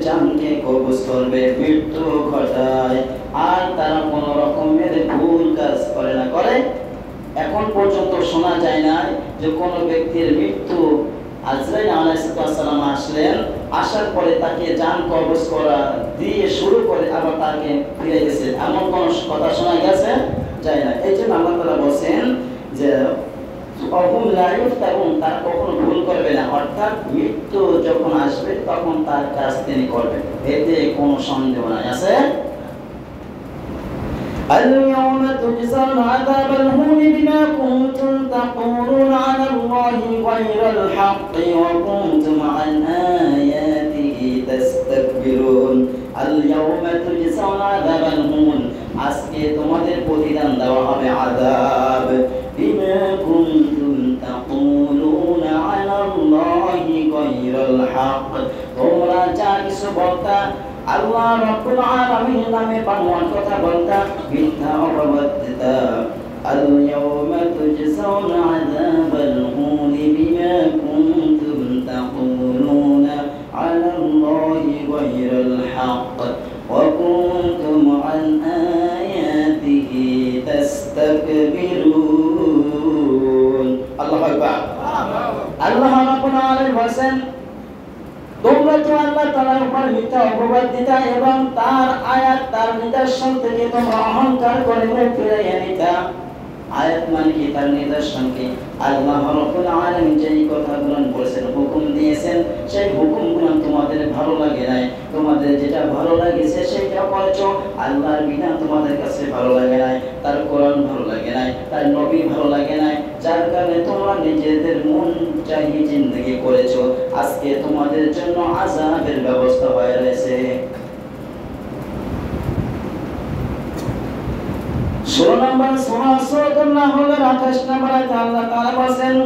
জানকে কবজ করবে, মৃত্যু ঘটায়, আর তারা কোন রকমের ভুল কাজ করে না। করে? এখন পর্যন্ত শোনা যায় না যে কোন ব্যক্তির মৃত্যু আজরাইল আলাইহিস সালাম আসলেন, আসার পরে তাকে জান কবজ করা দিয়ে শুরু করে আবার তাকে ফিরে গেছে, এমন কোন কথা শোনা গেছে যায় না। এই জন্য আল্লাহ তাআলা বলেন যে তারা কখনো ভুল করবে না, অর্থাৎ মৃত্যু যখন আসবে তখন তার কাজ তিনি করবেন, এতে কোনো সন্দেহ নাই। আছে اليوم تجزون عذاب الهون بما كنتم تقولون على الله غير الحق وكنتم عن آياته تستكبرون اليوم تجزون عذاب الهون আজকে তোমাদের প্রতিদান দেওয়া হবে আযাব বিমা কুনতুম তাকুলুনা আলা আল্লাহি গায়রাল হক, তোমরা যা কিছু বলতা আল্লাহ রাব্বুল আলামিন নামে বানোয়াট কথা বলতা, মিথ্যা অপবাদ দিতা। আল ইয়াওমা তুজজাউনা আযাবাল হুনি বিমা কুনতুম তাকুলুনা আলা আল্লাহি গায়রাল হক ওয়া কুনতুম আন আয়াতিহি তাস্তাকবিরুন। আল্লাহু আকবার। আল্লাহ রাব্বুল আলামিন বলেন, তোমরা তো আল্লাহ তাআলার উপর মিথ্যা অপবাদ দিতা এবং তার আয়াত তার নিদর্শন থেকে তোমরা অহংকার করে ফিরাইয়া নিতা। আয়াত মানে কি? তার নিদর্শন কি? আল্লাহ রাব্বুল আলামিন যেই কথাগুলো বলেছেন, হুকুম দিয়েছেন, সেই হুকুমগুলো তোমাদের ভালো লাগে নাই, তোমাদের যেটা ভালো লাগেছে সেটা করেছো। আল্লাহর বিধান তোমাদের কাছে ভালো লাগে নাই, তার কোরআন ভালো লাগে নাই, তার নবী ভালো লাগে নাই, যার কারণে তোমরা নিজেদের মন চাহিয়ে জিন্দেগি করেছো। আজকে তোমাদের জন্য আযাবের ব্যবস্থা হয়ে রয়েছে। 16 নম্বর সূরা সূরাতুন নাহলের 28 নম্বর আয়াতে আল্লাহ তাআলা বলেন,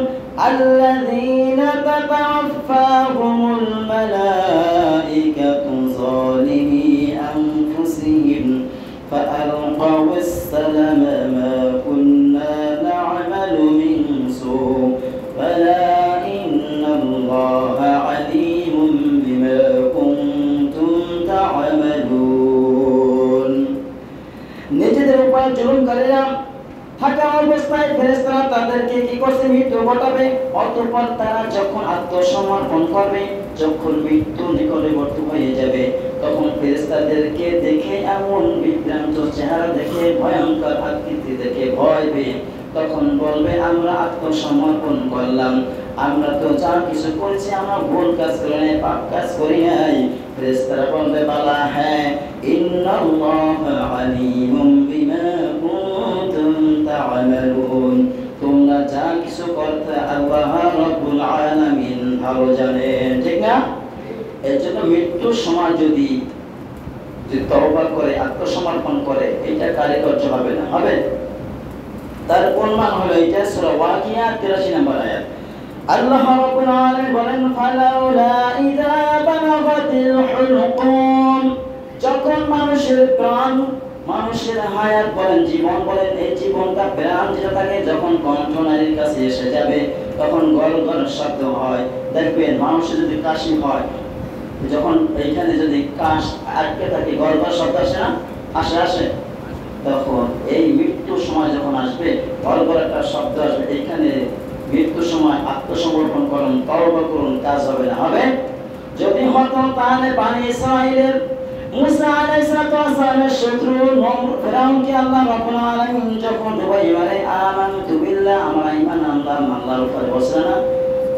আল্লাযীনা তাতাওয়াফাহুমুল মালাঈকাতু যালিমি আনফুসিহিম ফাআলকাউস সালামা মা কুন্না না'মালু মিন সূ বালা ইন্নাল্লাহা আলীমুম বিমা কুনতুম তা'মালুন। নিজেদের উপর জুলুমকারীরা থাকা অবস্থায় ফেরেশতারা তাদেরকে কি করছে? মৃত্যু ঘটাবে। অতঃপর তারা যখন আত্মসমর্পণ করবে, যখন মৃত্যু নিকটবর্তী হয়ে যাবে, তখন ফেরেশতাদেরকে দেখে এমন বিভ্রান্ত চেহারা দেখে, ভয়ঙ্কর আকৃতি দেখে ভয় পেয়ে তখন বলবে, আমরা আত্মসমর্পণ করলাম, আমরা তো যা কিছু করেছি আমরা ভুল কাজ করি নাই, পাপ কাজ করি নাই। ফেরেশতারা বলবে, বালা হ্যাঁ, ইন্নাল্লাহা আলীমুম বিমা কুনতুম তা'মালুন, তোমরা যা কিছু করতে আল্লাহ রাব্বুল আলামিন ভালো জানেন। ঠিক না? এর জন্য মৃত্যুর সময় যদি তওবা করে আত্মসমর্পণ করে, এটা কার্যকর হবে না? হবে। তার প্রমাণ হলো এটা সূরা ওয়াকিয়া 83 নম্বর আয়াত। আল্লাহ রাব্বুল আলামিন বলেন, ফালাউলা ইযা বালাগাতিল হুলকুম, যখন মানুষের প্রাণ, মানুষের হায়াত বলেন, জীবন বলেন, এই জীবনটা প্রাণ যেটা থাকে, যখন কণ্ঠনালীর কাছে এসে যাবে তখন গল গল শব্দ হয়। দেখবেন মানুষের যদি কাশি হয়, যখন এইখানে যদি কাশ আটকে থাকে, গল গল শব্দ আসে না? আসে। তখন এই মৃত্যুর সময় যখন আসবে, গল গল একটা শব্দ আসবে। এইখানে মৃত্যুর সময় আত্মসমর্পণ করুন, তওবা করুন, কাজ হবে না? হবে। যদি হতো তাহলে বনি ইসরাঈলের মুসা আলাইহিস সালামের শত্রু ফিরাউনকে আল্লাহ রাব্বুল আলামিন যখন ডুবাই মারে, আমানতু বিল্লাহ, আমরা ঈমান আনলাম আল্লাহর উপর, বলছে না?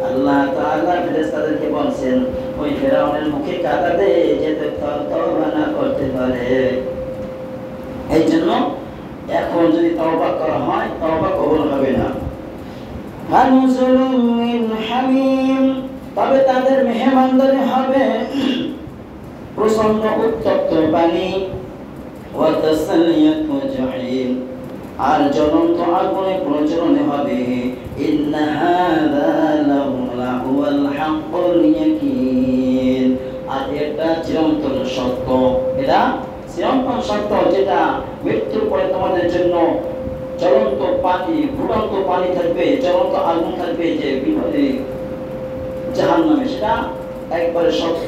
আল্লাহ তাআলা ফেরেশতাদেরকে বলছেন, ওই ফিরাউনের মুখে কাদা দে যাতে তওবা না করতে পারে। এই জন্য এখন যদি তওবা করা হয়, তওবা কবুল হবে না। ফানুজুলুম মিন হামিম, তবে তাদের মেহমানদারি হবে প্রচন্ড উত্তপ্ত পানি, ওয়া তাসলিয়াতু জাহিম, আর জ্বলন্ত আগুনে প্রজ্বলন হবে। ইন্না হাযা লাহুল হাক্কুল ইয়াকিন, আর এটা চিরন্তন সত্য, এটা চিরন্তন সত্য, যেটা মৃত্যুর পরে তোমাদের জন্য জ্বলন্ত পানি, ফুটন্ত পানি থাকবে, জ্বলন্ত আগুন থাকবে, যে বিপদে জাহান্নামে, সেটা একবারে সত্য।